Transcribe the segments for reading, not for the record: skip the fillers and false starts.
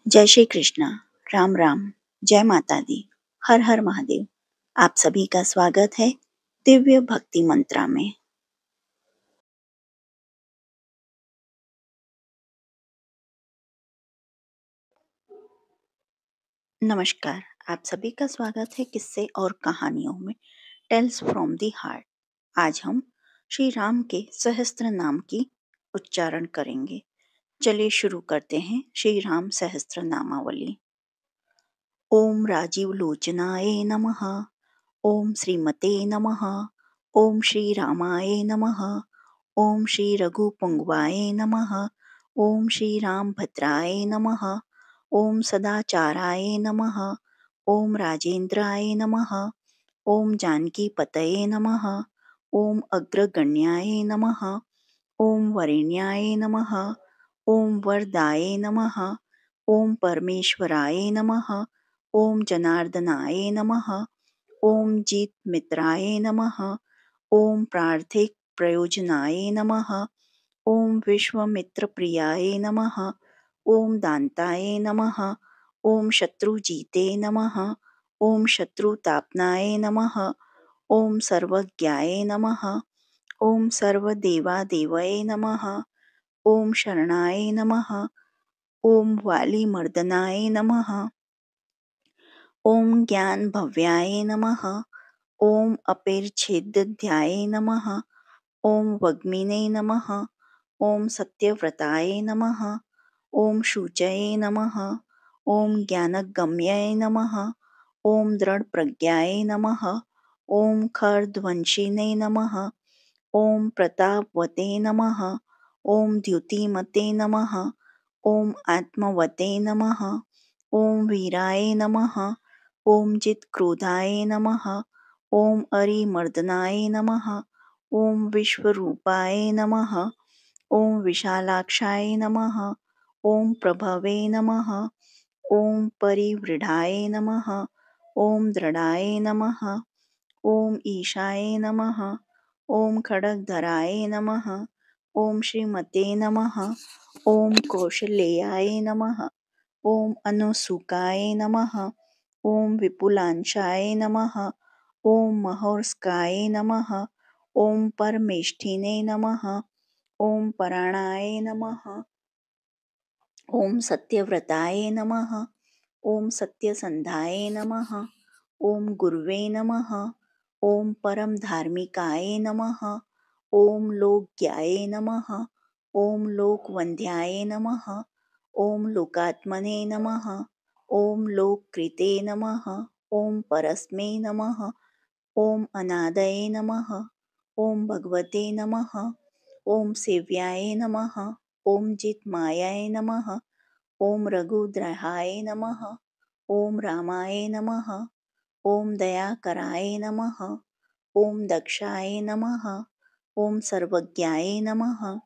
जय श्री कृष्णा, राम राम, जय माता दी, हर हर महादेव। आप सभी का स्वागत है दिव्य भक्ति मंत्रा में। नमस्कार, आप सभी का स्वागत है किस्से और कहानियों में टेल्स फ्रॉम दी हार्ट। आज हम श्री राम के सहस्त्र नाम की उच्चारण करेंगे। चलिए शुरू करते हैं श्री राम सहस्त्र नामावली। ओम राजीव लोचनाय नमः। ओम श्रीमते नमः। ओम श्री रामाय नमः। ओम श्री रघुपुंगवाय नमः। ओम श्री रामभद्राय नमः। ओम सदाचाराय नमः। ओम राजेंद्राय नमः। ओम जानकीपतये नमः। ओम अग्रगण्याय नमः। ओम वरेण्याय नमः। ओम वरदाय नमः। ओम परमेश्वराय नमः। ओम जनार्दनाय नमः। ओम जीत मित्राय नमः। ओम प्रार्थिक प्रयोजनाय नमः। ओम विश्वमित्र प्रियाय नमः। ओम दान्ताय नमः। ओम शत्रुजीते नमः। ओम शत्रुतापनाय नमः। ओम सर्वज्ञाय नमः। ओम सर्वदेवादेवये नमः। ओम शरणाय नमः। ओम वालीमर्दनाय नमः। ओम ज्ञान भव्याय नमः। ओम अपेर्छेदध्याय नमः। ओम वग्मिने नमः। ओम सत्यव्रताय नमः। ओम शुचये नमः। ओम ज्ञानगम्याय नमः। ओम दृढ़प्रज्ञाय नमः। ओम खरध्वंसिने नमः। ओम प्रतापवते नमः। ओम द्युतिमते नमः। ओम आत्मवते नमः। ओम वीराय नमः। ओम जितक्रोधाय नमः। ओम अरिमर्दनाय नमः। ओम विश्वरूपाय नमः। ओम विशालाक्षाय नमः। ओम प्रभवे नमः। ओम परिवृढाय नमः। ओम दृढाय नमः। ओम ईशाय नमः। ओम खड्गधराय नमः। ओम श्रीमते नमः। ओम कौशलेयाय नमः। ओम अनुसुकाय नमः। ओम विपुलांशाय नमः। ओम महोर्स्काय नमः। ओम परमेष्ठिने नमः। ओम पराणाय नमः। ओम सत्यव्रताय नमः। ओम सत्यसंधाय नमः। ओम गुरुवे नमः। ओम परम धार्मिकाय नमः। ओम लोकज्ञाय नमः। ओम लोकवंद्याय नमः। ओम लोकात्मने नमः। ओम लोककृते नमः। ओम परस्मै नमः। ओम अनादये नमः। ओम भगवते नमः। ओम सेव्याय नमः। ओम जितमायाय नमः। ओम रघुद्रहाय नमः। ओम रामाय नमः। ओम दयाकराय नमः। ओम दक्षाय नमः। ओम सर्वज्ञाय नमः।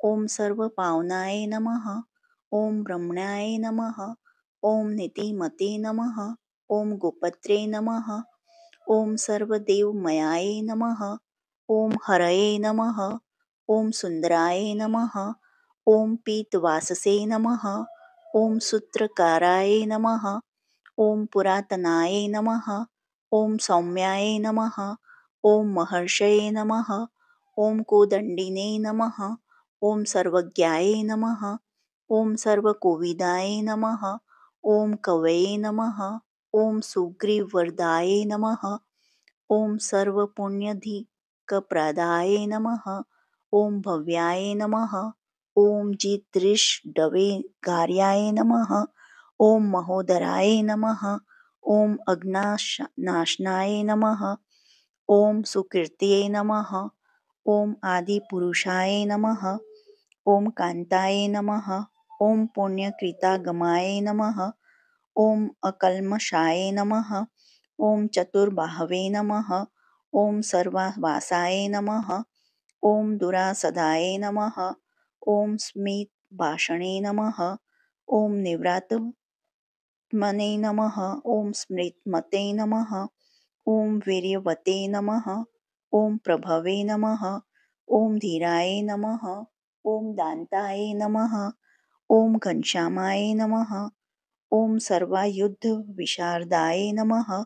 ओम सर्वपावनाय नमः। ओम ब्रह्मण्याय नमः। ओम नीतिमते नमः। ओम गोपत्रे नमः। ओम सर्वदेवमयाय नमः। ओम हरये नमः। ओम सुंदराय नमः। ओम पीतवाससे नमः। ओम सूत्रकाराय नमः। ओम पुरातनाय नमः। ओम सौम्याय नमः। ओम महर्षये नमः। ओम कोदंडिने नमः। ओम सर्वज्ञाय नमः। ओम सर्वकोविदाय नमः। ओम कवये नमः। ओम सुग्रीवरदाय नमः। ओम सर्वपुण्यधिकप्रदाय नमः। ओम भव्याय नमः। ओम जितऋषडवे कार्याय नमः। ओम महोदराय नमः। ओम अज्ञानाशनाय नमः। ओम सुकृत्यै नमः। ओम आदिपुरुषाय नमः। ओम कांताय नमः। ओम पुण्यकृतागमाय नमः। ओम अकल्मषाय नमः। ओम चतुर्बाहवे नमः। ओम सर्वावासाय नमः। ओम दुरासदाय नमः। ओम स्मितभाषणे नमः। ओम निव्रातमने नमः। ओम स्मृतमते नमः। ओम वीर्यवते नमः। ओम प्रभवे नमः। ओम धीराय नमः। ओम दान्ताय नमः। ओम घनश्यामाय नमः। ओम सर्वायुध विशारदाय नमः.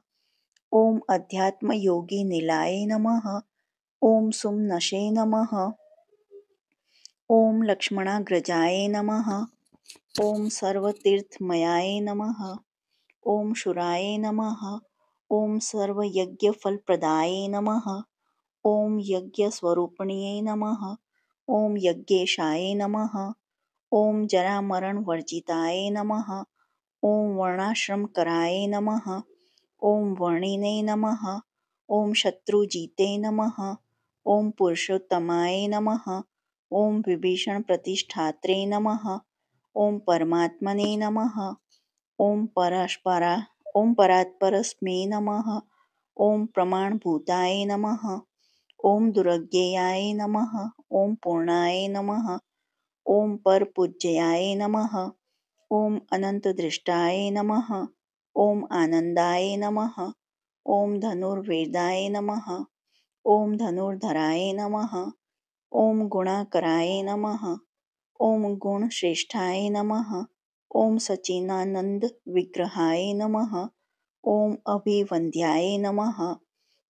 ओम अध्यात्मयोगी निलाय नमः. ओम सुमनशे नमः. ओम लक्ष्मणाग्रजाय नमः. ओम सर्वतीर्थमयाय नमः. ओम शुराय नमः. ओम सर्वयज्ञफलप्रदाय नमः. ओम यज्ञस्वरूपिण्ये नमः. ओम यज्ञेशाय नमः. ओम जरामरणवर्जिताय नमः. ओम वर्णाश्रमकराय नमः. ओम वर्णिने नमः. ओम शत्रुजीते नमः. ओम पुरुषोत्तमाय नमः. ओम विभीषण प्रतिष्ठात्रे नमः. ओम परमात्मने नमः. ओम परस्परा ओम परात्परस्मै नमः. ओम प्रमाणभूताय नमः. ओम दुर्ज्ञेयाय नमः. ओम पूर्णाय नमः. ओम परपूज्याय नमः. ओम अनंतदृष्टाय नमः. ओम आनंदाय नमः. ओम धनुर्वेदाय नमः. ओम धनुर्धराय नमः. ओम गुणाकराय नमः. ओम गुणश्रेष्ठाय नमः. ओम सच्चिदानंद विग्रहाय नमः. ओम अभिवन्द्याय नमः.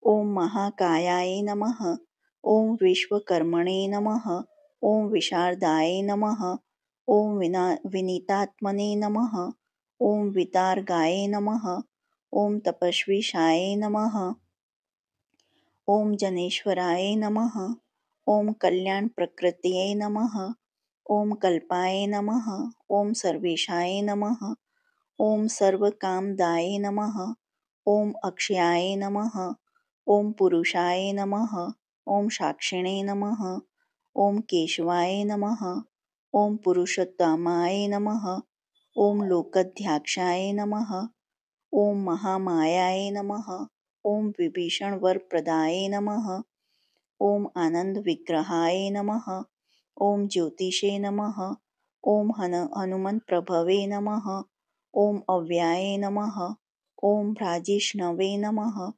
ओम महाकायाय नमः. ओम विश्वकर्मणे नमः. ओम विशारदाय नमः. ओम विनीतात्मने नमः. ओम वितार्गाय नमः. ओम तपस्वीशाय नमः. ओम जनेश्वराय नमः. ओम कल्याण प्रकृतये नमः. ओम कल्पाय नमः. ओम सर्वेशाय नमः. ओम सर्वकामदाय नमः. ओम अक्षयाय नमः. ओम पुरुषाय नमः. ओम साक्षिणे नमः. ओम केशवाय नमः. ओम पुरुषोत्तमाय नमः. ओम लोकाध्यक्षाय नमः. ओम महामायाय नमः. ओम विभीषण वरप्रदाय नमः. ओम आनंद विग्रहाय नमः. ओम ज्योतिषे नमः. ओम हनुमन् प्रभवे नमः. ओम अव्याय नमः. ओम भ्राजिष्णवे नमः.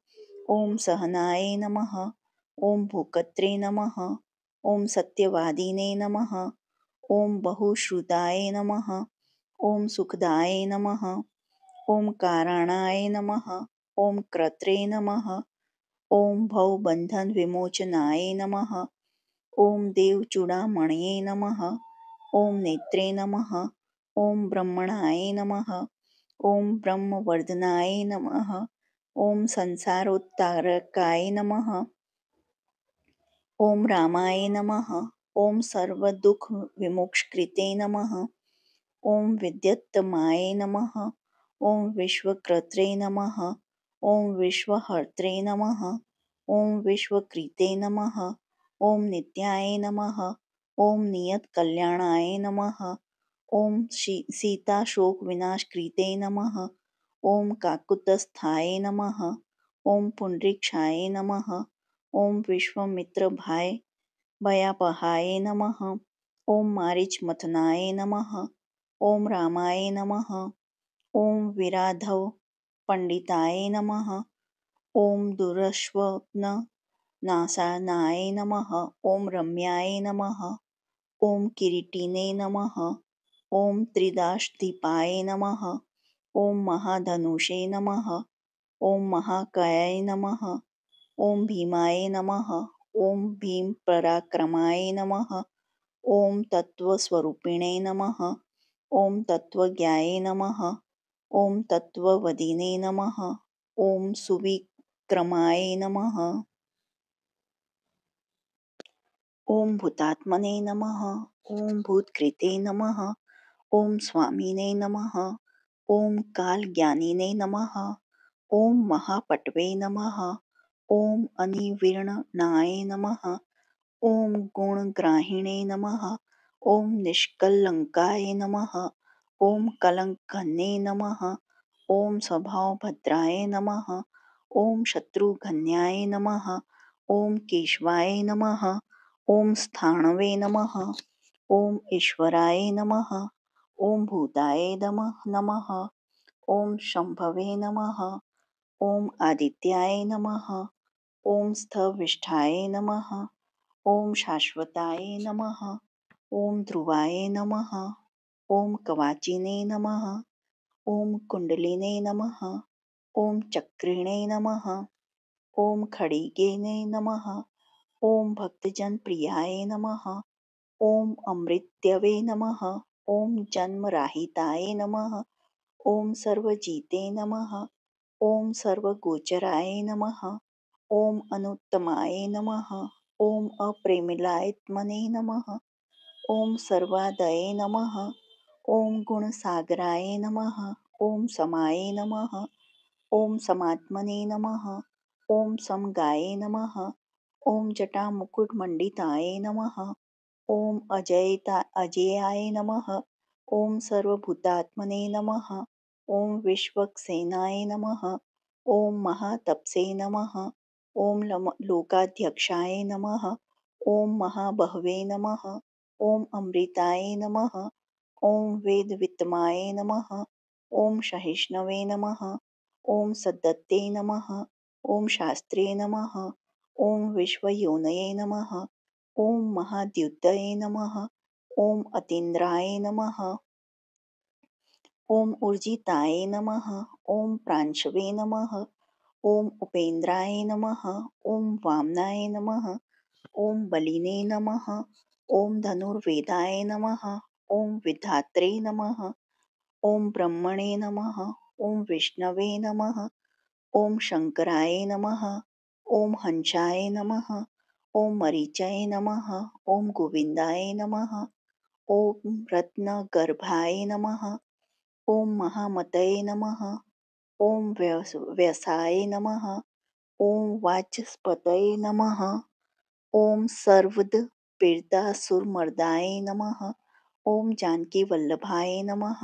ओम सहनाय नमः. ओम भूकत्रे नमः. ओम सत्यवादिने नमः. ओम बहुश्रुताय नमः. ओम सुखदाय नमः. ओम कारणाय नमः. ओम कर्त्रे नमः. ओम भवबंधन विमोचनाय नमः. ओम देवचूडामणये नमः. ओम नेत्रे नमः. ओम ब्रह्मणाय नमः. ओम ब्रह्मवर्धनाय नमः. ओम संसारोत्तारकाय नमः. ओम रामाय नमः. ओम सर्वदुःख विमुक्षकृते नमः. ओम विद्युत्तमाय नमः. ओम विश्वकर्त्रे नमः. ओम विश्वहर्त्रे नमः. ओम विश्वकृते नमः. ओम नित्याय नमः. ओम नियतकल्याणाय नमः. ओम सीताशोकविनाशकृते नमः. ओम काकुत्स्थाय नमः. ओम पुंडरीक्षाय नमः. ओम विश्वामित्रभाय भयापहाय नमः. ओम मारीचमथनाय नमः. ओम रामाय नमः. ओम विराधव पंडिताय नमः. ओम दुरश्वप्न नाशानाय नमः. ओम रम्याय नमः. ओम किरीटिने नमः. ओम त्रिदाशदीपाय नमः. ओम महाधनुषे नमः. ओम महाकायाय नमः. ओम भीमाय नमः. ओम भीम पराक्रमाय नमः. ओम तत्वस्वरूपिणे नमः. ओम तत्वज्ञाय नमः. ओम तत्ववदिने नमः. ओम सुविक्रमाय नमः. ओम भूतात्मने नमः. ओम भूतकृते नमः. ओम स्वामिने नमः. ओम कालज्ञानिने नमः. ओम महापटवे नमः. ओम अनिर्विण्णाय नमः. ओम गुणग्राहिणे नमः. ओम निष्कलंकाय नमः. ओम कलंकहन्ने नमः. ओम स्वभावभद्राय नमः. ओम शत्रुघ्नाय नमः. ओम केशवाय नमः. ओम स्थाणवे नमः. ओम ईश्वराय नमः. ओम भूताय नमः. ओम शंभवे नमः. ओम आदित्याय नमः. ओम स्थविष्ठाय नमः. ओम शाश्वताय नमः. ओम ध्रुवाय नमः. ओम कवाचिने नमः. ॐ कुण्डलिने नमः। ॐ चक्रिणे नमः। ॐ खड्गेने नमः। ॐ भक्तजनप्रियाय नमः। ॐ अमृत्यवे नमः। ॐ जन्मराहिताय नमः। ॐ सर्वजिते नमः। ॐ सर्वगोचराय नमः। ॐ अनुत्तमाय नमः। ॐ अप्रेमिलात्मने नमः। ॐ सर्वादये नमः। ॐ गुणसागराय नमः। ॐ समाय नमः। ॐ समात्मने नमः। ॐ समगाय नमः। ॐ जटामुकुटमण्डिताय नमः। ॐ अजेयाय नमः। ॐ सर्वभूतात्मने नमः। ॐ विश्वक्सेनाय नमः। ॐ महातपसे नमः। ॐ लोकाध्यक्षाय नमः। ॐ महाबहवे नमः। ॐ अमृताय नमः। ॐ वेदवित्तमाय नमः। ॐ सहिष्णवे नमः। ॐ सद्दत्ते नमः। ॐ शास्त्रे नमः। ॐ विश्वयोनये नमः। ॐ महाद्युतये नमः। ॐ अतीन्द्राय नमः। ॐ ऊर्जिताय नमः। ॐ प्रांशवे नमः। ॐ उपेन्द्राय नमः। ॐ वामनाय नमः। ॐ बलिने नमः। ॐ धनुर्वेदाय नमः। ॐ विधात्रे नमः। ॐ ब्रह्मणे नमः। ॐ विष्णवे नमः। ॐ शङ्कराय नमः। ॐ हंसाय नमः। ॐ मरीचाय नमः। ॐ गोविन्दाय नमः। ॐ रत्नगर्भाय नमः। ॐ महामतये नमः। ॐ व्यसाय नमः। ॐ वाचस्पतये नमः। ॐ सर्वदपीडितासुरमर्दाय नमः। ॐ जानकीवल्लभाय नमः।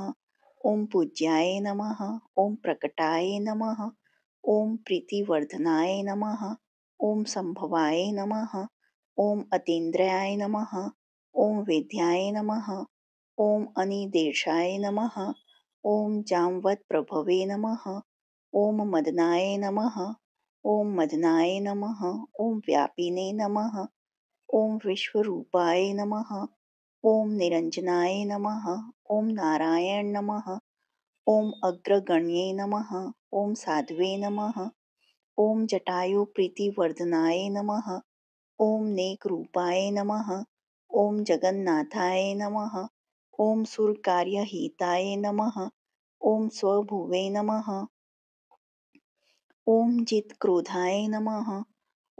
ॐ पूज्याय नमः। ॐ प्रकटाय नमः। ॐ प्रीतिवर्धनाय नमः। ॐ संभवाय नमः। ॐ अतीन्द्राय नमः। ॐ वेद्याय नमः। ॐ अनिदेशाय नमः। ॐ जाम्वत्प्रभवे नमः। ॐ मदनाय नमः। ॐ मदनाय नमः। ॐ व्यापिने नमः। ॐ विश्वरूपाय नमः। ॐ निरञ्जनाय नमः। ॐ नारायण नमः। ॐ अग्रगण्ये नमः। ॐ साध्वे नमः। ॐ जटायुप्रीतिवर्धनाय नमः। ॐ नेकरूपाय नमः। ॐ जगन्नाथाय नमः। ॐ सुरकार्यहिताय नमः। ॐ स्वभुवे नमः। ॐ जितक्रोधाय नमः।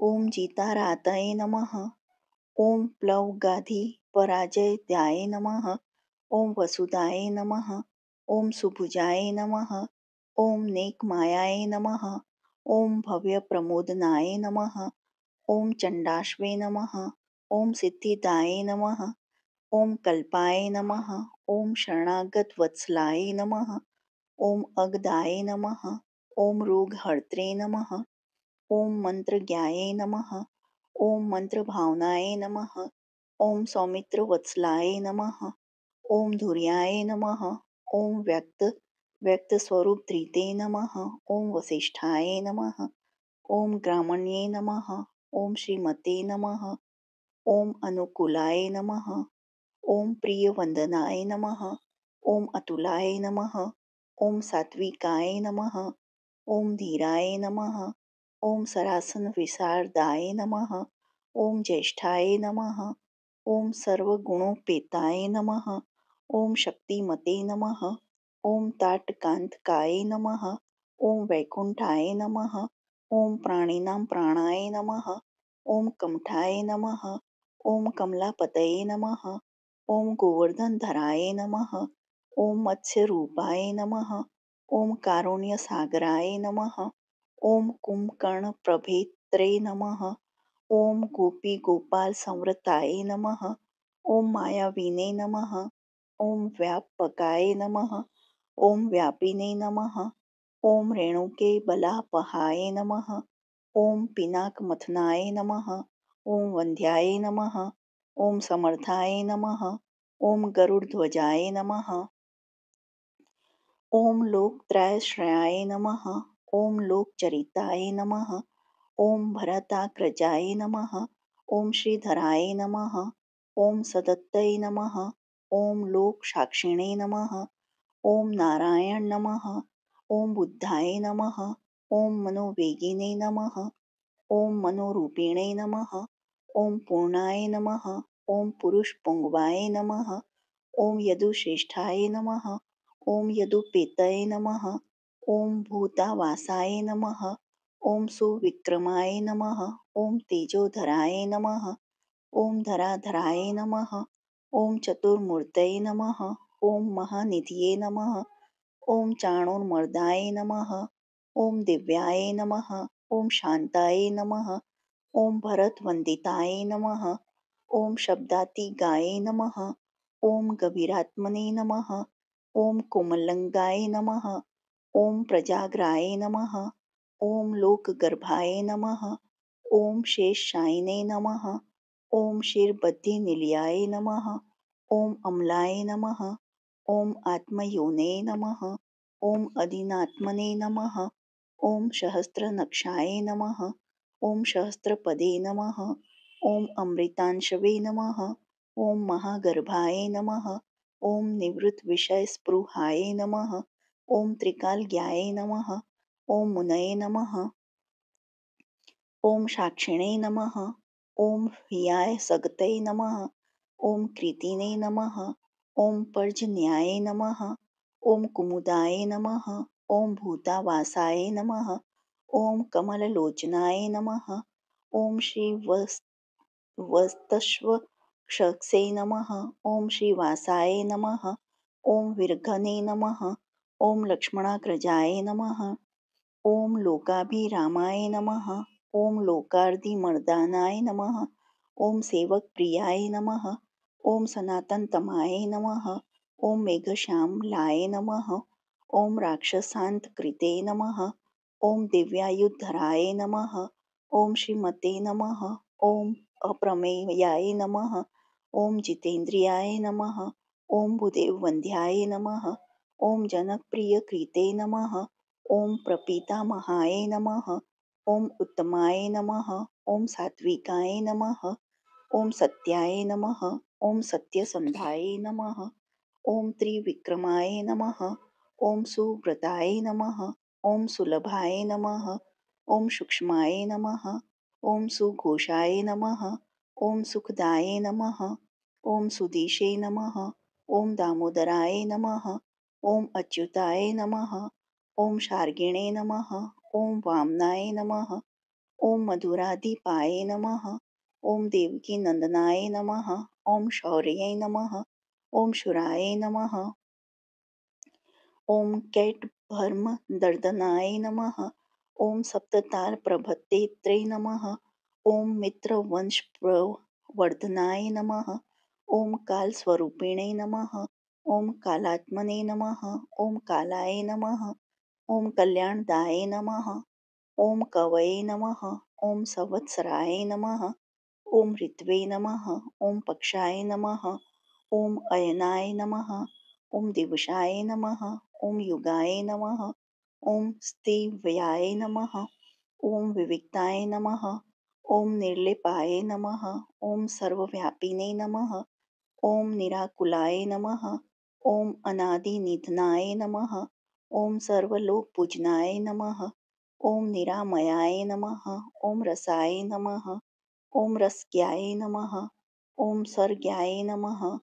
ॐ जिताराताय नमः। ॐ प्लवगाधिपराजयाय नमः। ॐ वसुदाय नमः। ॐ सुभुजाय नमः। ॐ नेकमायाय नमः। ॐ भव्यप्रमोदनाय नमः। ॐ चण्डाश्वे नमः। ॐ सिद्धिदाय नमः। ॐ कल्पाय नमः। ॐ शरणागतवत्सलाय नमः। ॐ अगदाय नमः। ॐ रोगहर्त्रे नमः। ॐ मन्त्रज्ञाय नमः। ॐ मन्त्रभावनाय नमः। ॐ सौमित्रवत्सलाय नमः। ॐ धुर्याय नमः। ॐ व्यक्तस्वरूपधृते नमः। ॐ वसिष्ठाय नमः। ॐ ग्रामण्ये नमः। ॐ श्रीमते नमः। ॐ अनुकूलाय नमः। ॐ प्रियवन्दनाय नमः। ॐ अतुलाय नमः। ॐ सात्विकाय नमः। ॐ धीराय नमः। ॐ सरासनविशारदाय नमः। ॐ ज्येष्ठाय नमः। ॐ सर्वगुणोपेताय नमः। ॐ शक्तिमते नमः। ॐ ताटकान्तकाय नमः। ॐ वैकुण्ठाय नमः। ॐ प्राणिनां प्राणाय नमः। ॐ कमठाय नमः। ॐ कमलापतये नमः। ॐ गोवर्धनधराय नमः। ॐ मत्स्यरूपाय नमः। ॐ कारुण्यसागराय नमः। ॐ कुम्भकर्णप्रभेत्रे नमः। ॐ गोपीगोपालसंवृताय नमः। ॐ मायाविने नमः। ॐ व्यापकाय नमः। ॐ व्यापिने नमः। ॐ रेणुके बलापहाय नमः। ॐ पिनाकमथनाय नमः। ॐ वन्द्याय नमः। ॐ समर्थाय नमः। ॐ गरुडध्वजाय नमः। ॐ लोकत्रयश्रयाय नमः। ॐ लोकचरिताय नमः। ॐ भरताग्रजाय नमः। ॐ श्रीधराय नमः। ॐ सदत्तये नमः। ॐ लोकसाक्षिणे नमः। ओम नारायण नमः. ओम बुद्धाय नमः. ओम मनोवेगिने नमः. ओम मनोरूपिणे नमः. ओम पूर्णाय नमः. ओम पुरुषपुंगवाय नमः. ओम यदुश्रेष्ठाय नमः. ओम यदुपेतये नमः. ओम भूतावासाय नमः. ओम सुविक्रमाय नमः. ओम तेजोधराय नमः. ओम धराधराय नमः. ओम चतुर्मूर्तये नमः. ओम महानिधये नमः. ओम चाणूरमर्दाय नमः. ओम दिव्याय नमः. ओम शांताय नमः. ओम भरतवंदिताय नमः. ओम शब्दातिगाय नमः. ओम गभीरात्मने नमः. ओम कोमलंगाय नमः. ओम प्रजाग्राय नमः. ओम लोकगर्भाय नमः. ओम शेषशायिने नमः. ओम क्षीरबद्धिनिलयाय नमः. ओम अम्लाय नमः. ओम आत्मयोने नमः. ओम अदीनात्मने नमः. ओम सहस्रनक्षाय नमः. ओम सहस्रपदे नमः. ओम अमृतांशवे नमः. ओम महागर्भाय नमः. ओम निवृत्तविषयस्पृहाय नमः. ओम त्रिकालज्ञाय नमः. ओम मुनये नमः. ओम साक्षिणे नमः. ओम ह्रियाय सगतये नमः. ओम कृतिने नमः. ओम पर्जन्याय नमः. ओम कुमुदाय नमः. ओम भूतावासाय नमः. ओम कमललोचनाय नमः. ओम श्री वस्तस्वक्षसे नमः. ओम श्रीवासाय नमः. ओम विर्घने नमः. ओम लक्ष्मणाग्रजाय नमः. ओम लोकाभिरामाय नमः. ओम लोकार्तिमर्दानाय नमः. ओम सेवकप्रियाय नमः. ओम सनातनतमाय नमः. ओम मेघश्यामलाय नमः. ओम राक्षसान्तकृते नमः. ओम दिव्यायुधराय नमः. ओम श्रीमते नमः. ओम अप्रमेयाय नमः. ओम जितेन्द्रियाय नमः. ओम भूदेववन्द्याय नमः. ओम जनकप्रियकृते नमः. ओम प्रपीतामहाय नमः. ओम उत्तमाय नमः. ओम सात्विकाय नमः. ओम सत्याय नमः. ओम सत्यसंधाय नमः. ओम त्रिविक्रमाय नमः. ओम सुव्रताय नमः. ओम सुलभाय नमः. ओम सूक्ष्माय नमः. ओम सुघोषाय नमः. ओम सुखदाय नमः. ओम सुदिशे नमः. ओम दामोदराय नमः. ओम अच्युताय नमः. ओम शार्गिणे नमः. ओम वामनाय नमः. ओम मधुराधिपाय नमः. ओम देवकी नंदनाय नमः. ओम शौर्ये नमः. ओम शुराय नमः. ओम कैटभर्मदर्दनाय नमः. ओम सप्ततालप्रभृतेत्रे नमः. ओम मित्रवंशप्रवर्धनाय नमः. ओम कालस्वरूपिणे नमः. ओम कालात्मने नमः. ओम कालाय नमः. ओम कल्याणदाय नमः. ओम कवये नमः. ओम संवत्सराय नमः. ओम ऋत्वे नमः. ओम पक्षाय नमः. ओम अयनाय नमः. ओम दिवसाय नमः. ओम युगाय नमः. ओम स्थिव्याय नमः. ओम विविक्ताय नमः. ओम निर्लिपाय नमः. ओम सर्वव्यापिने नमः. ओम निराकुलाय नमः. ओम अनादिनिधनाय नमः. ओम सर्वलोकपूजनाय नमः. ओम निरामयाय नमः. ओम रसाय नमः. ओम रसज्ञाय नमः. ओम सर्ग्याय नमः.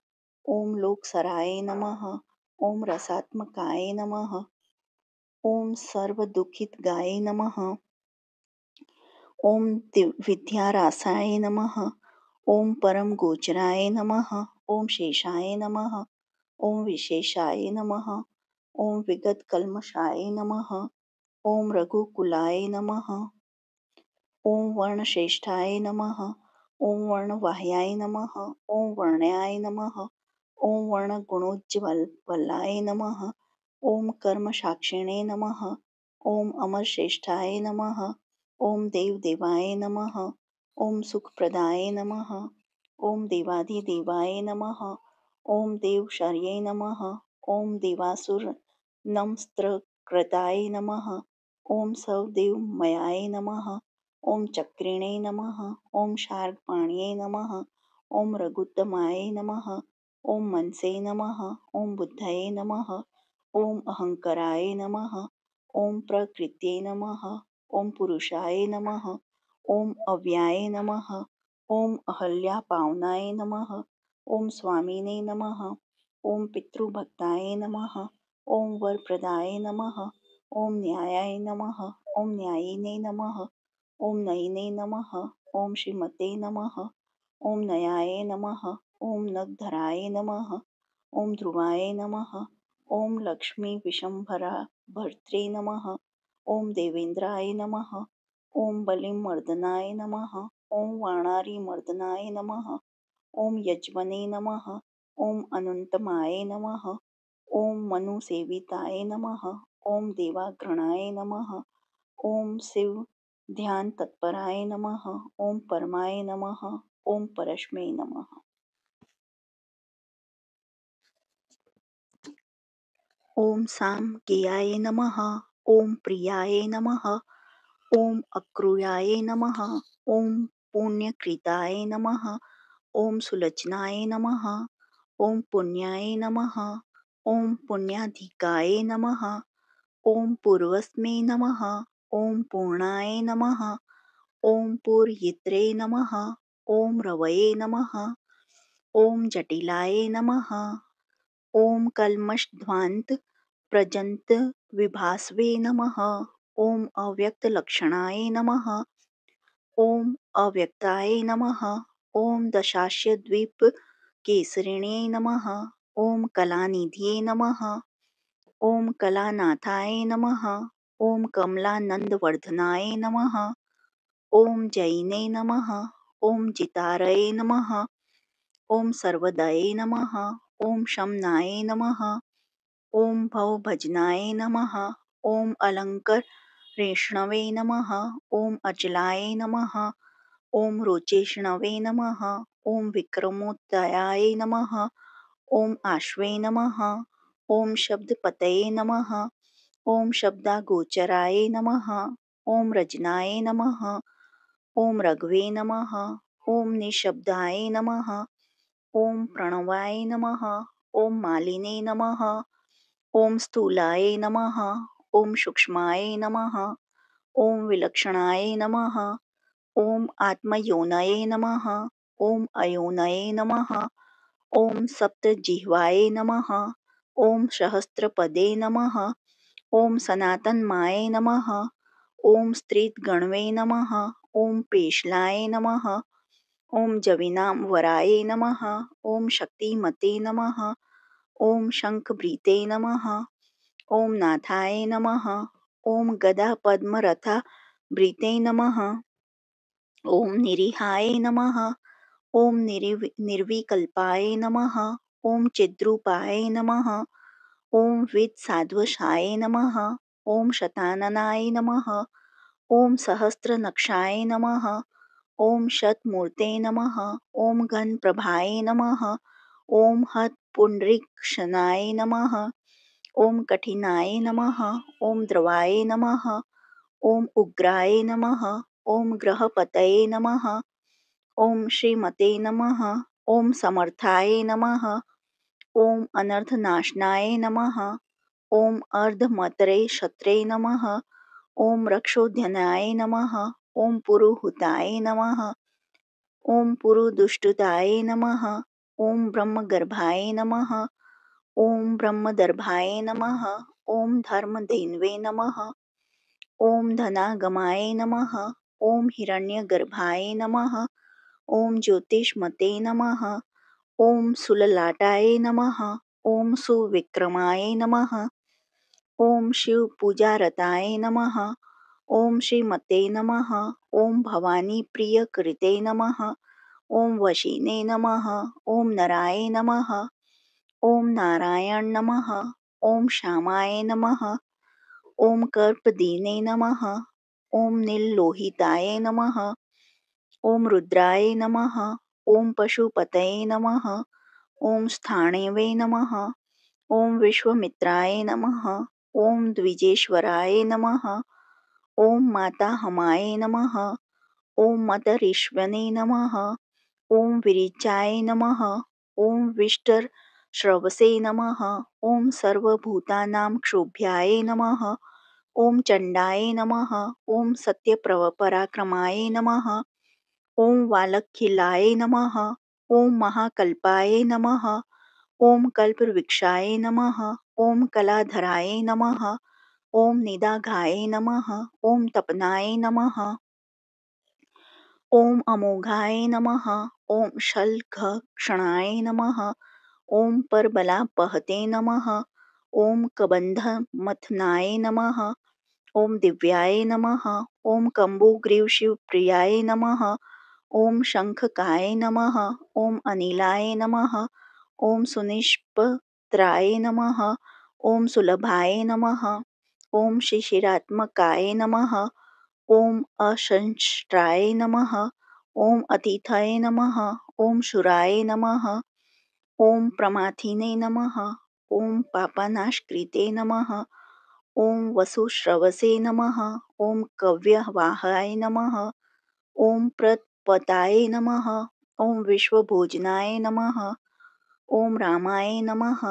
ओम लोकसराय नमः. ओम रसात्मकाय नमः. ओम सर्वदुःखितगाय नमः. ओम विद्यारासाय नमः. ओम परम गोचराय नमः. ओम शेषाय नमः. ओम विशेषाय नमः. ओम विगतकल्मषाय नमः. ओम रघुकुलाय नमः. ओम वर्णश्रेष्ठाय नमः. ओम वर्णवाह्याय नमः. ओम वर्ण्याय नमः. ओम वर्णगुणोज्ज्वलाय नमः. ओम कर्मसाक्षिणे नमः. ओम अमरश्रेष्ठाय नमः. ओम देवदेवाय नमः. ओम सुखप्रदाय नमः. ओम देवाधिदेवाय नमः. ओम देवशर्ये नमः. ओम देवासुर नमस्त्रकृताय नमः. ओम सवदेवमयाय नमः. ओम चक्रिणे नमः. ओम शार्ङ्गपाण्ये नमः. ओम रघुत्तमाय नमः. ओम मनसे नमः. ओम बुद्धये नमः. ओम अहंकाराय नमः. ओम प्रकृत्ये नमः. ओम पुरुषाय नमः. ओम अव्याय नमः. ओम अहल्या पावनाय नमः. ओम स्वामिने नमः. ओम पितृभक्ताय नमः. ओम वरप्रदाय नमः. ओम न्यायाय नमः. ओम न्यायिने नमः. ओम नयिने नमः. ओम श्रीमते नमः. ओम नयाय नमः. ओम नगधराय नमः. ओम ध्रुवाय नमः. ओम लक्ष्मी विशंभरा भर्त्रे नमः. ओम देवेंद्राय नमः. ओम बलिमर्दनाय नमः. ओम वाणारी मर्दनाय नमः. ओम यज्वने नमः. ओम अनंतमाय नमः. ओम मनुसेविताय नमः. ओम देवाग्रणाय नमः. ओम शिव ध्यान तत्पराय नमः. ओम परमाय नमः. ओम परश्मे नमः. ओम सामकेयाय नमः. ओम प्रियाय नमः. ओम अक्रूयाय नमः. ओम पुण्यकृताय नमः. ओम सुलोचनाय नमः. ओम पुण्याय नमः. ओम पुण्याधिकाय नमः. ओम पूर्वस्मै नमः. ओम पूर्णाय नमः. ओम पूर्यित्रे नमः. ओम रवये नमः. ओम जटिलाय नमः. ओम कल्मषध्वांत प्रजंत विभास्वे नमः. ओम अव्यक्तलक्षणाय नमः. ओम अव्यक्ताय नमः. ओम दशास्य द्वीप केसरिणे नमः. ओम कलानिधये नमः. ओम कलानाथाय नमः. ओम कमलानंदवर्धनाय नमः. ओम जैने नमः. ओम जितारये नमः. ओम सर्वदये नमः. ओम शमनाय नमः. ओम भवभजनाय नमः. ओम अलंकरेष्णवे नमः. ओम अचलाय नमः. ओम रोचेष्णवे नमः. ओम विक्रमोत्तराय नमः. ओम आश्वे नमः. ओम शब्दपतये नमः. ओम शब्दागोचराय नमः. ओम रजनाय नमः. ओम रघवे नमः. ओम निशब्दाय नमः. ओम प्रणवाय नमः. ओम मालिने नमः. ओम स्थूलाय नमः. ओम सूक्ष्माय नमः. ओम विलक्षणाय नमः. ओम आत्मयोनये नमः. ओम अयोनये नमः. ओम सप्तजिह्वाय नमः. ओम सहस्रपदे नमः. ओम सनातनमाय नमः. ओम स्त्रीगणवे नमः. ओम पेशलाय नमः. ओम जविनामवराय नमः. ओम शक्तिमते नमः. ओम शंखभृते नमः. ओम नाथाय नमः. ओम गदापद्मरथाभृते नमः. ओम निरिहाय नमः. ओम निर्विकल्पाय नमः. ओम चिद्रूपाय नमः. ओम विदसाध्वशाय नमः. ओम शताननाय नमः. ओम सहस्रनक्षाय नमः. ओम शतमूर्ते नमः. ओम घनप्रभाय नमः. ओम हतपुंडरीक्षणाय नमः. ओम कठिनाय नमः. ओम द्रवाय नमः. ओम उग्राय नमः. ओम ग्रहपतये नमः. ओम श्रीमते नमः. ओम समर्थाय नमः. ओम अनर्थनाशनाय नमः. ओम अर्धमतरे क्षत्रे नमः. ओम रक्षोध्यनाय नमः. ओम पुरुहुताय नमः. ओम पुरुदुष्टुताय नमः. ओम ब्रह्मगर्भाय नमः. ओम ब्रह्मदर्भाय नमः. ओम धर्मधेन्वे नमः. ओम धनागमाय नमः. ओम हिरण्यगर्भाय नमः. ओम ज्योतिष्मते नमः. ओम सुललाटाय नमः. ओम सुविक्रमाय नमः. ओम शिवपूजारताय नमः. ओम श्रीमते नमः. ओम भवानी प्रियकृते नमः. ओम वशिने नमः. ओम नराय नमः. ओम नारायण नमः. ओम श्यामाय नमः. ओम कर्पदीने नमः. ओम नीललोहिताय नमः. ओम रुद्राय नमः. ओम पशुपतये नमः. ओम स्थाणवे नमः. ओम विश्वमित्राय नमः. ओम द्विजेश्वराय नमः. ओम माताहमाय नमः. ओम मतरीश्वने नमः. ओम विरिचाय नमः. ओम श्रवसे नमः। ॐ सर्वभूतानां क्षोभ्याय नमः। ॐ चण्डाय नमः। ॐ सत्यपराक्रमाय नमः। ॐ वालखिलाय नमः। ॐ महाकल्पाय नमः। ॐ कल्पवृक्षाय नमः। ॐ कलाधराय नमः। ॐ निदाघाय नमः। ॐ तपनाय नमः। ॐ अमोघाय नमः। ॐ शल्घक्षणाय नमः। ॐ परबलापहते नमः। ॐ कबन्धमथनाय नमः। ॐ दिव्याय नमः। ॐ कम्बुग्रीवशिवप्रियाय नमः। ॐ शङ्खकाय नमः। ॐ अनिलाय नमः। ॐ सुनिष्पत्राय नमः। ॐ सुलभाय नमः। ॐ शिशिरात्मकाय नमः। ॐ अशंष्ट्राय नमः। ॐ अतिथये नमः। ॐ शूराय नमः। ॐ प्रमाथिने नमः। ॐ पापनाशकृते नमः। ॐ वसुश्रवसे नमः। ॐ कव्यवाहाय नमः। ॐ प्रतपताय नमः। ॐ विश्वभोजनाय नमः। ॐ रामाय नमः।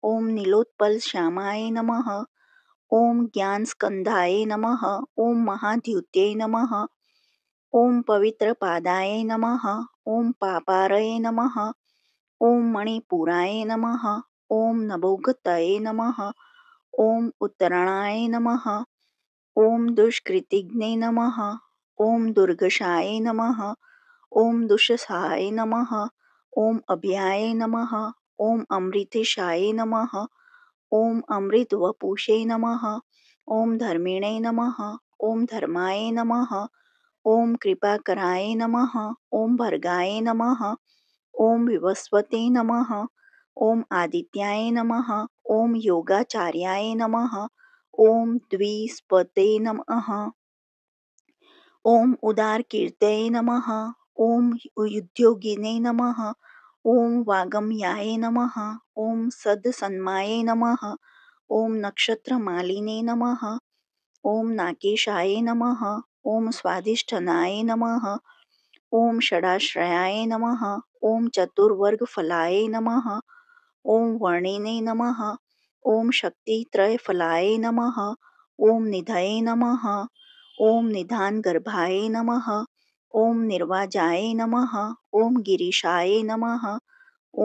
ॐ नीलोत्पलश्यामाय नमः। ॐ ज्ञानस्कन्धाय नमः। ॐ महाद्युते नमः। ॐ पवित्रपादाय नमः। ॐ पापारये नमः। ॐ मणिपुराय नमः। ॐ नभोगतये नमः। ॐ उत्तराणाय नमः। ॐ दुष्कृतिघ्ने नमः। ॐ दुर्गशाय नमः। ॐ दुःशसाय नमः। ॐ अभयाय नमः। ॐ अमृतेशाय नमः। ॐ अमृतवपुषे नमः। ॐ धर्मिणे नमः। ॐ धर्माय नमः। ॐ कृपाकराय नमः। ॐ भर्गाय नमः। ॐ विवस्वते नमः। ॐ आदित्याय नमः। ॐ योगाचार्याय नमः। ॐ द्विस्पते नमः। ॐ उदारकीर्तये नमः। ॐ उद्योगिने नमः। ॐ वागम्याय नमः। ॐ सद्सन्माये नमः। ॐ नक्षत्रमालिने नमः। ॐ नाकेशाय नमः। ॐ स्वाधिष्ठनाय नमः। ॐ षडाश्रयाय नमः। ॐ चतुर्वर्गफलाय नमः। ॐ वर्णिने नमः। ॐ शक्तित्रयफलाय नमः। ॐ निधये नमः। ॐ निधानगर्भाय नमः। ॐ निर्वाजाय नमः। ॐ गिरीशाय नमः।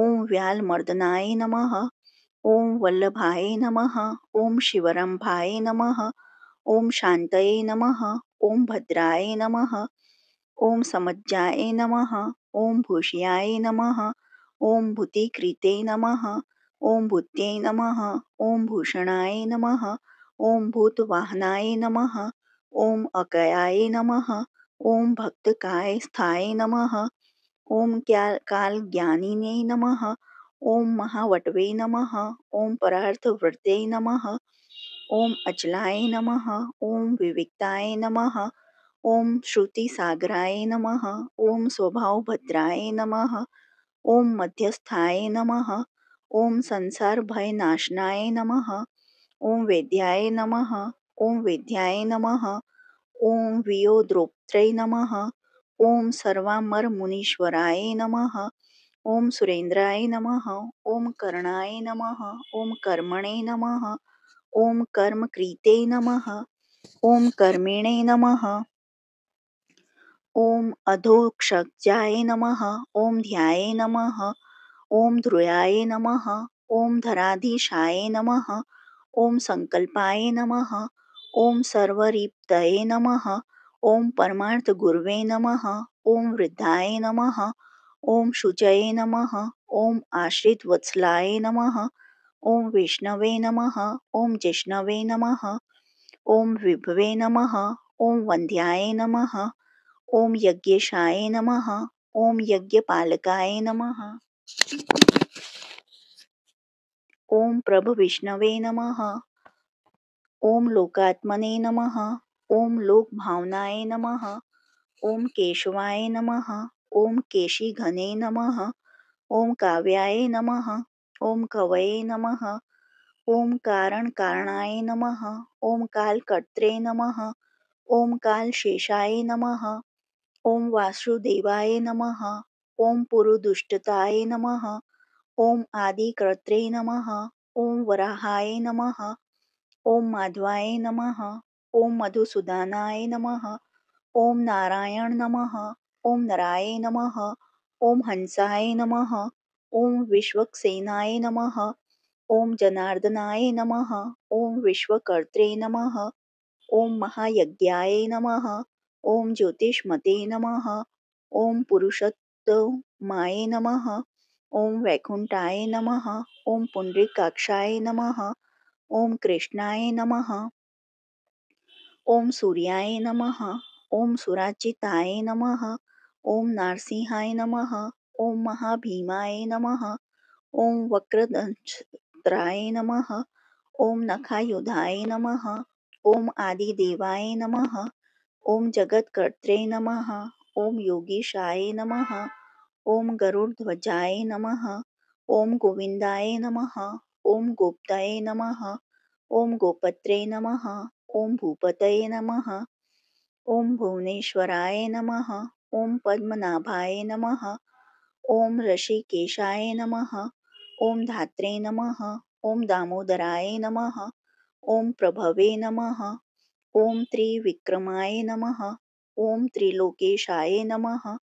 ॐ व्यालमर्दनाय नमः। ॐ वल्लभाय नमः। ॐ शिवरंभाय नमः। ॐ शान्तये नमः। ॐ भद्राय नमः। ॐ समज्जाय नमः। ॐ भूष्याय नमः। ॐ भूतिकृते नमः। ॐ भूत्यै नमः। ॐ भूषणाय नमः। ॐ भूतवाहनाय नमः। ॐ अकयाय नमः। ॐ भक्तकायस्थाय नमः। ॐ कालज्ञानिने नमः। ॐ महावटवे नमः। ॐ परार्थवृते नमः। ॐ अचलाय नमः। ॐ विविक्ताय नमः। ॐ श्रुतिसागराय नमः। ॐ स्वभावभद्राय नमः। ॐ मध्यस्थाय नमः। ॐ संसारभयनाशनाय नमः। ॐ वेद्याय नमः। ॐ वेद्याय नमः। ॐ वियोद्रोक्त्रै नमः। ॐ सर्वामरमुनीश्वराय नमः। ॐ सुरेन्द्राय नमः। ॐ कर्णाय नमः। ॐ कर्मणे नमः। ॐ कर्मकृते नमः। ॐ कर्मिणे नमः। ॐ अधोक्षजाय नमः। ॐ ध्याये नमः। ॐ ध्रुयाय नमः। ॐ धराधीशाय नमः। ॐ संकल्पाय नमः। ॐ सर्वरिप्तये नमः। ॐ परमार्थगुरवे नमः। ॐ वृद्धाय नमः। ॐ शुचये नमः। ॐ आश्रितवत्सलाय नमः। ॐ विष्णवे नमः। ॐ जिष्णवे नमः। ॐ विभवे नमः। ॐ वन्द्याय नमः। ॐ यज्ञेशाय नमः। ॐ यज्ञपालकाय नमः। ॐ प्रभविष्णवे नमः। ॐ लोकात्मने नमः। ॐ लोकभावनाय नमः। ॐ केशवाय नमः। ॐ केशिघने नमः। ॐ काव्याय नमः। ॐ कवये नमः। ॐ कारणकारणाय नमः। ॐ कालकर्त्रे नमः। ॐ कालशेषाय नमः। ॐ वासुदेवाय नमः। ॐ पुरुदुष्टताय नमः। ओम आदिकर्त्रे नमः. ओम वराहाय नमः. ओम माधवाय नमः. ओम मधुसूदनाय नमः. ओम नारायण नमः. ओम नराय नमः. ओम हंसाय नमः. ओम विश्वक्सेनाय नमः. ओम जनार्दनाय नमः. ओम विश्वकर्त्रे नमः. ओम महायज्ञाय नमः. ओम ज्योतिष्मते नमः. ओम पुरुषोत्तमाय नमः. ओम वैकुंठाय नमः. ओम पुंडरीकाक्षाय नमः. ओम कृष्णाय नमः. ओम सूर्याय नमः. ओम सुराचिताय नमः. ओम नारसिंहाय नमः. ओम महाभीमाय नमः. ओम वक्रदंष्ट्राय नमः. ओम नखायुधाय नमः. ओम आदिदेवाय नमः. ओम जगत्कर्त्रे नमः. ओम योगीशाय नमः. ओम गरुडध्वजाय नमः. ओम गोविंदाय नमः. ओम गोप्ताय नमः. ओम गोपत्रे नमः. ओम भूपतये नमः. ओम भुवनेश्वराय नमः. ओम पद्मनाभाय नमः. ओम ऋषिकेशाय नमः. ओम धात्रे नमः. ओम दामोदराय नमः. ओम प्रभवे नमः. ओम त्रिविक्रमाय नमः. ओम त्रिलोकेशाय नमः.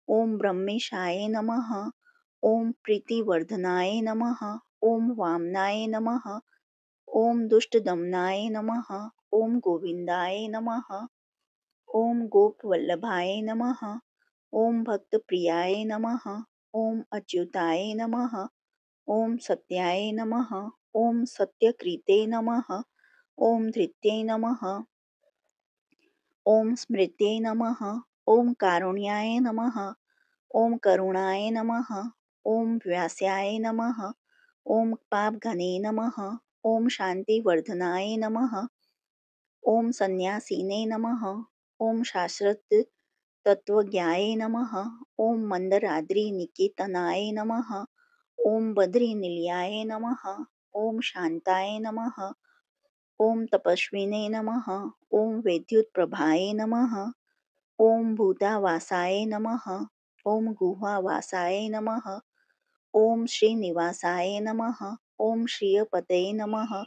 ओम ब्रह्मेशाय नमः. ओम प्रीतिवर्धनाय नमः. ओम वामनाय नमः. ओम दुष्टदमनाय नमः. ओम गोविंदाय नमः. ओम गोपवल्लभाय नमः. ओम भक्तप्रियाय नमः. ओम अच्युताय नमः. ओम सत्याय नमः. ओम सत्यकृते नमः. ओम धृत्यै नमः. ओम स्मृत्यै नमः. ओम कारुण्याय नमः. ओम करुणाय नमः. ओम व्यास्याय नमः. ओम पापघने नमः. ओम शांतिवर्धनाय नमः. ओम संन्यासिने नमः. ओम शाश्वत तत्वज्ञाय नमः. ओम मंदराद्रि निकेतनाय नमः. ओम बद्रीनिलयाय नमः. ओम शांताय नमः. ओम तपस्विने नमः. ओम वैद्युतप्रभाय नमः. ओम भूतावासाय नमः. ओम गुहावासाय नमः. ओम श्रीनिवासाय नमः. ओम श्रियपतये नमः.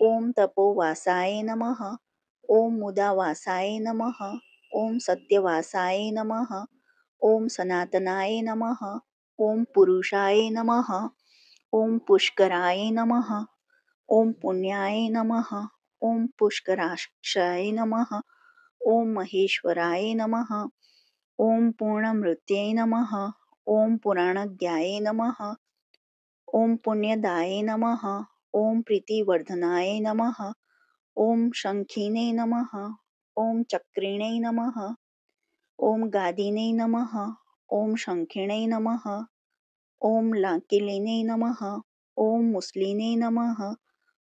ओम तपोवासाय नमः. ओम मुदावासाय नमः. ओम सत्यवासाय नमः. ओम सनातनाय नमः. ओम पुरुषाय नमः. ओम पुष्कराय नमः. ओम पुण्याय नमः. ओम पुष्कराक्षाय नमः. ओम महेश्वराय नमः. ओम पूर्णमृत्यै नमः. ओम पुराणज्ञाय नमः. ओम पुण्यदाय नमः. ओम प्रीतिवर्धनाय नमः. ओम शङ्खिने नमः. ओम चक्रिणे नमः. ओम गादिने नमः. ओम शङ्खिणे नमः. ओम लाकिलिने नमः. ओम मुसलिने नमः.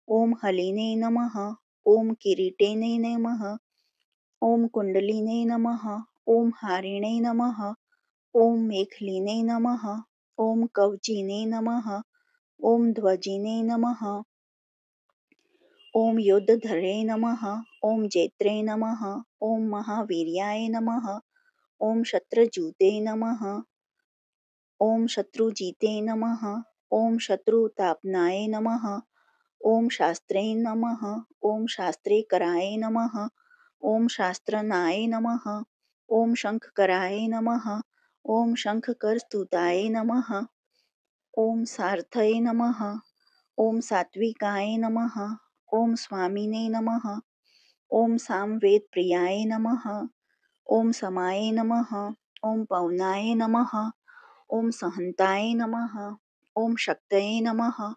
ओम हलिने नमः. ओम किरीटिने नमः. ओम कुण्डलिने नमः. ओम हारिणे नमः. ओम मेखलिने नमः. ओम कवचिने नमः. ओम ध्वजिने नमः. ओम योद्धधरे नमः. ओम जैत्रे नमः. ओम महावीर्याय नमः. ओम शत्रजुते नमः. ओम शत्रुजिते नमः. ओम शत्रुतापनाय नमः. ओम शास्त्रे नमः. ओम शास्त्रेकराय नमः. ओम शास्त्रनाय नमः. ओम शंखकराय नमः. ओम शंखकरस्तुताय नमः. ओम सार्थये नमः. ओम सात्विकाय नमः. ओम स्वामिने नमः. ओम सामवेदप्रियाय नमः. ओम समाय नमः. ओम पवनाय नमः. ओम सहन्ताय नमः. ओम शक्तये नमः.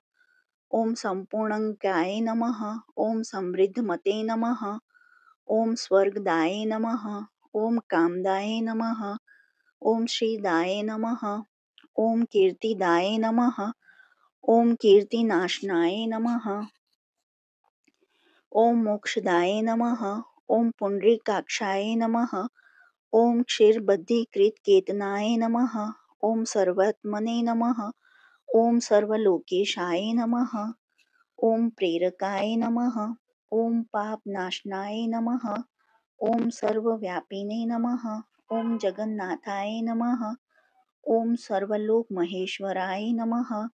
ओम सम्पूर्णज्ञाय नमः. ओम समृद्धमते नमः. ओम स्वर्गदाय नमः. ओम कामदाय नमः. ओम श्रीदाय नमः. ओम कीर्तिदाय नमः. ओम कीर्तिनाशनाय नमः. ओम मोक्षदाय नमः. ओम पुंडरीकाक्षाय नमः. ओम क्षीरबद्धिकृतकेतनाय नमः. ओम सर्वात्मने नमः. ओम सर्वलोकेशाय नमः. ओम प्रेरकाय नमः. ओम पापनाशनाय नमः. ओम सर्वव्यापिने नमः. ओम जगन्नाथाय नमः. ओम सर्वलोकमहेश्वराय नमः.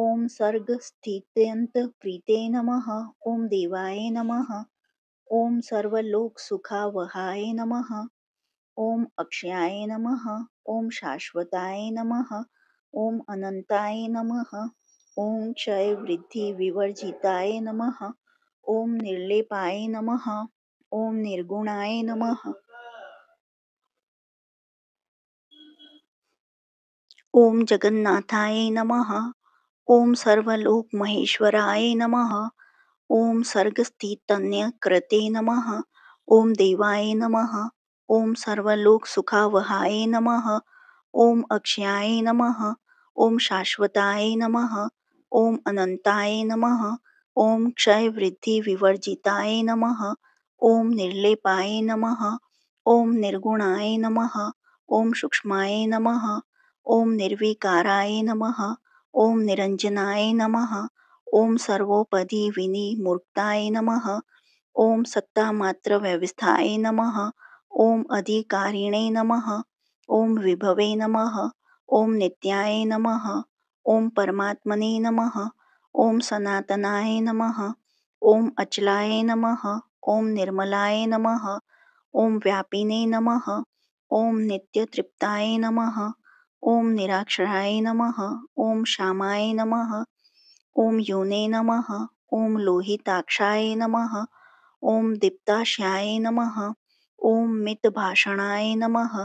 ॐ सर्गस्थित्यन्तप्रीते नमः। ॐ देवाय नमः। ॐ सर्वलोकसुखावहाय नमः। ॐ अक्षयाय नमः। ॐ शाश्वताय नमः। ॐ अनन्ताय नमः। ॐ क्षयवृद्धिविवर्जिताय नमः। ॐ निर्लेपाय नमः। ॐ निर्गुणाय नमः। ॐ जगन्नाथाय नमः। ॐ सर्वलोकमहेश्वराय नमः। ॐ सर्गस्थितन्यकृते नमः। ॐ देवाय नमः। ॐ सर्वलोकसुखावहाय नमः। ॐ अक्षयाय नमः। ॐ शाश्वताय नमः। ॐ अनन्ताय नमः। ॐ क्षयवृद्धिविवर्जिताय नमः। ॐ निर्लेपाय नमः। ॐ निर्गुणाय नमः। ॐ सूक्ष्माय नमः। ॐ निर्विकाराय नमः। ॐ निरञ्जनाय नमः। ॐ सर्वोपरि विनिर्मुक्ताय नमः। ॐ सत्तामात्रव्यवस्थाय नमः। ॐ अधिकारिणे नमः। ॐ विभवे नमः। ॐ नित्याय नमः। ॐ परमात्मने नमः। ॐ सनातनाय नमः। ॐ अचलाय नमः। ॐ निर्मलाय नमः। ॐ व्यापिने नमः। ॐ नित्यतृप्ताय नमः। ॐ निराक्षराय नमः। ॐ श्यामाय नमः। ॐ योने नमः। ॐ लोहिताक्षाय नमः। ॐ दीप्ताश्याय नमः। ॐ मितभाषणाय नमः।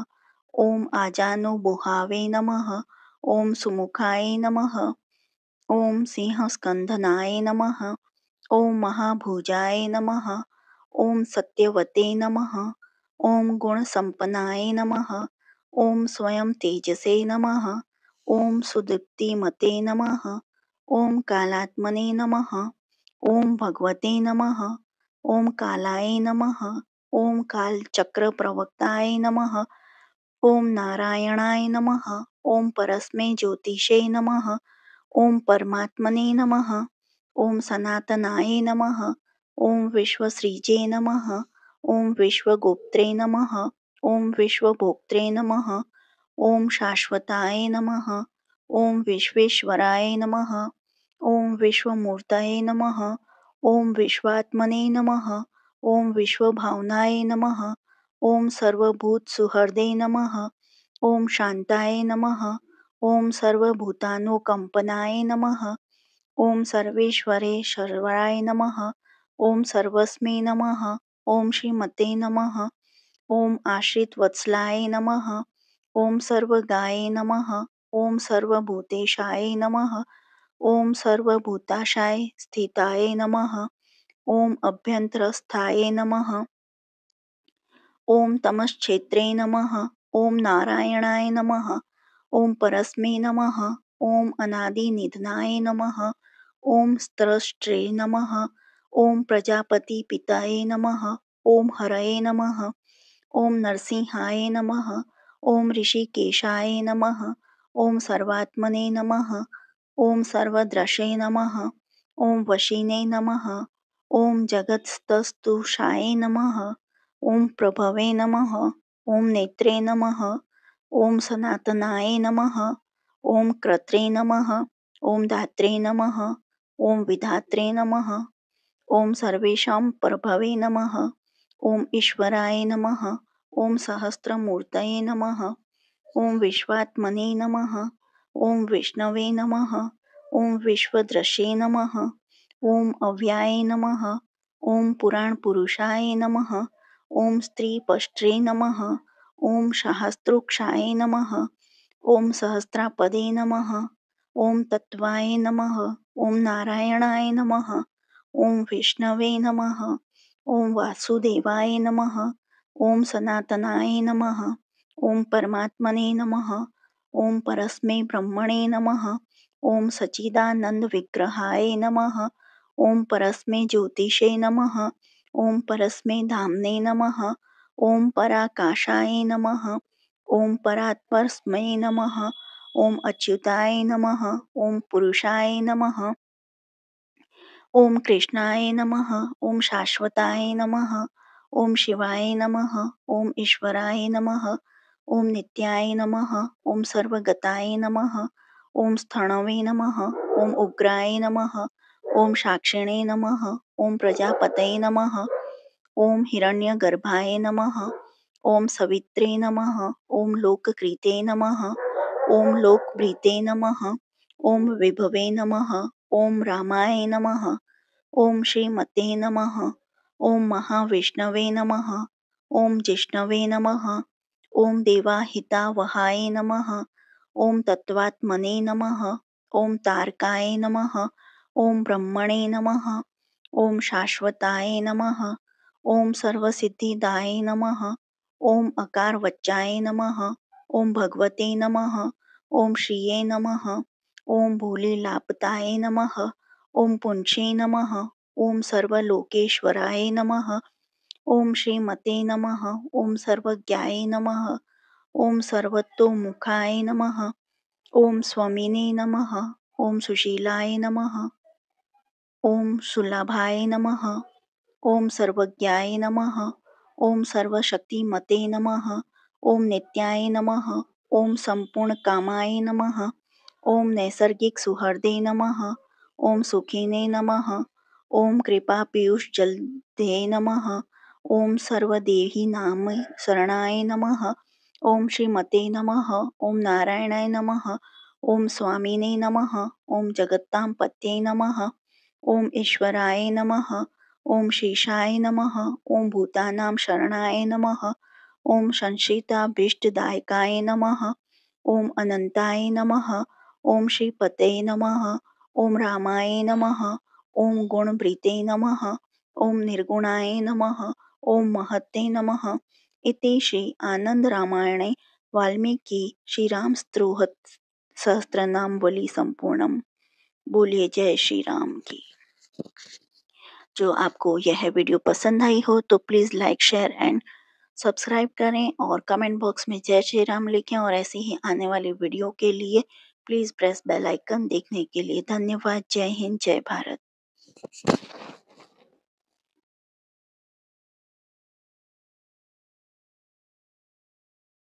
ॐ आजानुबाहवे नमः। ॐ सुमुखाय नमः। ॐ सिंहस्कन्धनाय नमः। ॐ महाभुजाय नमः। ॐ सत्यवते नमः। ॐ गुणसम्पन्नाय नमः। ॐ स्वयं तेजसे नमः। ॐ सुदीप्तिमते नमः। ॐ कालात्मने नमः। ॐ भगवते नमः। ॐ कालाय नमः। ॐ कालचक्रप्रवर्ताय नमः। ॐ नारायणाय नमः। ॐ परस्मै ज्योतिषे नमः। ॐ परमात्मने नमः। ॐ सनातनाय नमः। ॐ विश्वसृजे नमः। ॐ विश्वगोप्त्रे नमः। ॐ विश्वभोक्त्रे नमः। ॐ शाश्वताय नमः। ॐ विश्वेश्वराय नमः। ॐ विश्वमूर्तये नमः। ॐ विश्वात्मने नमः। ॐ विश्वभावनाय नमः। ॐ सर्वभूतसुहृदे नमः। ॐ शान्ताय नमः। ॐ सर्वभूतानुकम्पनाय नमः। ॐ सर्वेश्वरेश्वराय नमः। ॐ सर्वस्मै नमः। ॐ श्रीमते नमः। ॐ आश्रितवत्सलाय नमः। ॐ सर्वगाय नमः। ॐ सर्वभूतेशाय नमः। ॐ सर्वभूताशाय स्थिताय नमः। ॐ अभ्यन्तरस्थाय नमः। ॐ तमश्चैत्रे नमः। ॐ नारायणाय नमः। ॐ परस्मै नमः। ॐ अनादिनिधनाय नमः। ॐ स्रष्टृ नमः। ॐ प्रजापतिपितये नमः। ॐ हरये नमः। ॐ नरसिंहाय नमः। ॐ ऋषिकेशाय नमः। ॐ सर्वात्मने नमः। ॐ सर्वद्रशे नमः। ॐ वशिने नमः। ॐ जगत्स्तुषाय नमः। ॐ प्रभवे नमः। ॐ नेत्रे नमः। ॐ सनातनाय नमः। ॐ कर्त्रे नमः। ॐ दात्रे नमः। ॐ विधात्रे नमः। ॐ सर्वेषां प्रभवे नमः। ॐ ईश्वराय नमः। ॐ सहस्रमूर्तये नमः। ॐ विश्वात्मने नमः। ॐ विष्णवे नमः। ॐ विश्वद्रशे नमः। ॐ अव्याय नमः। ॐ पुराणपुरुषाय नमः। ॐ स्त्रीपष्ट्रे नमः। ॐ सहस्रोक्षाय नमः। ॐ सहस्रापदे नमः। ॐ तत्त्वाय नमः। ॐ नारायणाय नमः। ॐ विष्णवे नमः। ॐ वासुदेवाय नमः। ॐ सनातनाय नमः। ॐ परमात्मने नमः। ॐ परस्मै ब्रह्मणे नमः। ॐ सच्चिदानन्दविग्रहाय नमः। ॐ परस्मै ज्योतिषे नमः। ॐ परस्मै धाम्ने नमः। ॐ पराकाशाय नमः। ॐ परात्परस्मै नमः। ॐ अच्युताय नमः। ॐ पुरुषाय नमः। ॐ कृष्णाय नमः। ॐ शाश्वताय नमः। ॐ शिवाय नमः। ॐ ईश्वराय नमः। ॐ नित्याय नमः। ॐ सर्वगताय नमः। ओम स्थणवे नमः। ओम उग्राय नमः। ओम साक्षिणे नमः। ओम प्रजापतये नमः। ओम हिरण्यगर्भाय नमः। ओम सवित्रे नमः। ओम लोककृते नमः। ओम लोकभृते नमः। ओम विभवे नमः। ओम रामाय नमः। ओम श्रीमते नमः। ओम महाविष्णवे नमः। ओम जिष्णवे नमः। ओम देवाहितावहाय नमः। ओम तत्त्वात्मने नमः। ओम तारकाय नमः। ओम ब्रह्मणे नमः। ओम शाश्वताय नमः। ओम सर्वसिद्धिदाय नमः। ओम अकारवच्चाय नमः। ओम भगवते नमः। ओम श्रिये नमः। ओम भूलिलापताय नमः। ओम पुंछे नमः। ओम सर्वलोकेश्वराय नमः। ओम श्रीमते नमः। ओम सर्वज्ञाय नमः। ओम सर्वतोमुखाय नमः। ओम स्वामिने नमः। ओम सुशीलाय नमः। ओम सुलभाय नमः। ओम सर्वज्ञाय नमः। ओम सर्वशक्तिमते नमः। ओम नित्याय नमः। ओम संपूर्ण कामाय नमः। ओम नैसर्गिक सुहृदे नमः। ओम सुखिने नमः। ओम कृपा पीयूष जलधे नमः। ओम सर्वदेही नाम शरणाय नमः। ओम श्रीमते नमः। ओम नारायणाय नमः। ओम स्वामिने नमः। ओम जगत्तां पत्ये नमः। ओम ईश्वराय नमः। ओम शेषाय नमः। ओम भूतानां शरणाय नमः। ओम संशिताभीष्टदायकाय नमः। ओम अनंताय नमः। ओम श्रीपते नमः। ओम रामाय नमः। ओम गुणभृते नमः। ओम निर्गुणाय नमः। ओम महते नमः। इति श्री आनंद रामायणे वाल्मीकि श्री राम स्तोत्र सहस्त्रनामावली संपूर्णम। बोलिए जय श्री राम की। जो आपको यह वीडियो पसंद आई हो तो please like share and subscribe करें और कमेंट बॉक्स में जय श्री राम लिखें और ऐसे ही आने वाली वीडियो के लिए प्लीज़ प्रेस बेल आइकन देखने के लिए धन्यवाद। जय हिंद जय भारत।